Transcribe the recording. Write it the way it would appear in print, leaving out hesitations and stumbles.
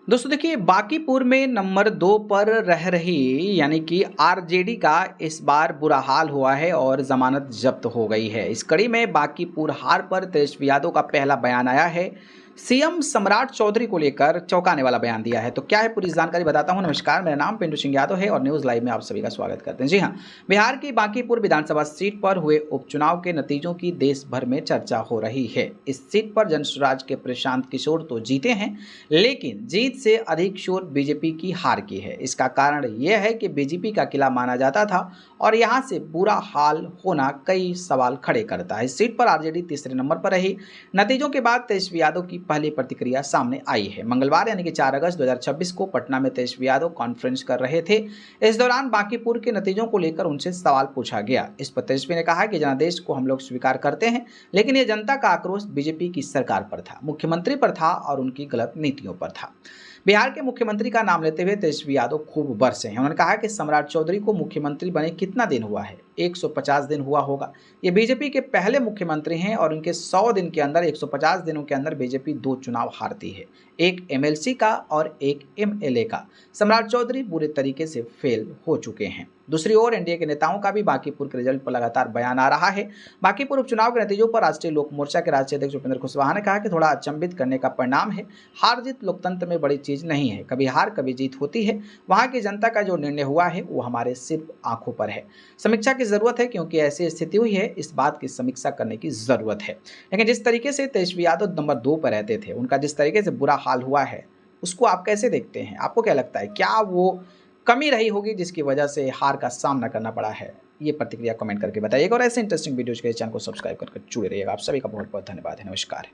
दोस्तों देखिए, बांकीपुर में नंबर 2 पर रह रही यानी कि आरजेडी का इस बार बुरा हाल हुआ है और जमानत जब्त हो गई है। इस कड़ी में बांकीपुर हार पर तेजस्वी यादव का पहला बयान आया है। सीएम सम्राट चौधरी को लेकर चौंकाने वाला बयान दिया है। तो क्या है पूरी जानकारी बताता हूं। नमस्कार, मेरा नाम पिंटू सिंह यादव है और न्यूज़ लाइव में आप सभी का स्वागत करते हैं। जी हां, बिहार की बांकीपुर विधानसभा सीट पर हुए उपचुनाव के नतीजों की देश भर में चर्चा हो रही है। इस सीट पर जनसुराज के प्रशांत किशोर तो जीते हैं, लेकिन जीत से अधिक शोर बीजेपी की हार की है। इसका कारण यह है कि बीजेपी का किला माना जाता था और यहां से बुरा हाल होना कई सवाल खड़े करता है। इस सीट पर आरजेडी तीसरे नंबर पर रही। नतीजों के बाद तेजस्वी यादव की पहली प्रतिक्रिया सामने आई है। मंगलवार यानी कि 4 अगस्त 2026 को पटना में तेजस्वी यादव कॉन्फ्रेंस कर रहे थे। इस दौरान बांकीपुर के नतीजों को लेकर उनसे सवाल पूछा गया। इस पर तेजस्वी ने कहा कि जनादेश को हम लोग स्वीकार करते हैं, लेकिन यह जनता का आक्रोश बीजेपी की सरकार पर था, मुख्यमंत्री पर था और उनकी गलत नीतियों पर था। बिहार के मुख्यमंत्री का नाम लेते हुए तेजस्वी यादव खूब बरसे हैं। उन्होंने कहा कि सम्राट चौधरी को मुख्यमंत्री बने कितना दिन हुआ है? 150 दिन हुआ होगा। ये बीजेपी के पहले मुख्यमंत्री हैं और उनके 100 दिन के अंदर 150 दिनों के अंदर बीजेपी 2 चुनाव हारती है, एक एमएलसी का और एक एमएलए का। सम्राट चौधरी बुरे तरीके से फेल हो चुके हैं। दूसरी ओर एनडीए के नेताओं का भी बांकीपुर के रिजल्ट पर लगातार बयान आ रहा है। बांकीपुर उपचुनाव के नतीजों पर राष्ट्रीय लोक मोर्चा के राष्ट्रीय अध्यक्ष उपेंद्र कुशवाहा ने कहा कि थोड़ा अचंभित करने का परिणाम है। हार जीत लोकतंत्र में बड़ी चीज नहीं है, कभी हार कभी जीत होती है। वहां की जनता का जो निर्णय हुआ है वो हमारे सिर्फ आंखों पर है। समीक्षा की जरूरत है, क्योंकि ऐसी स्थिति हुई है, इस बात की समीक्षा करने की जरूरत है। लेकिन जिस तरीके से तेजस्वी यादव नंबर 2 पर रहते थे, उनका जिस तरीके से बुरा हाल हुआ है, उसको आप कैसे देखते हैं? आपको क्या लगता है, क्या वो कमी रही होगी जिसकी वजह से हार का सामना करना पड़ा है? ये प्रतिक्रिया कमेंट करके बताइएगा और ऐसे इंटरेस्टिंग वीडियोज के चैनल को सब्सक्राइब करके जुड़े रहिएगा। आप सभी का बहुत बहुत धन्यवाद है। नमस्कार।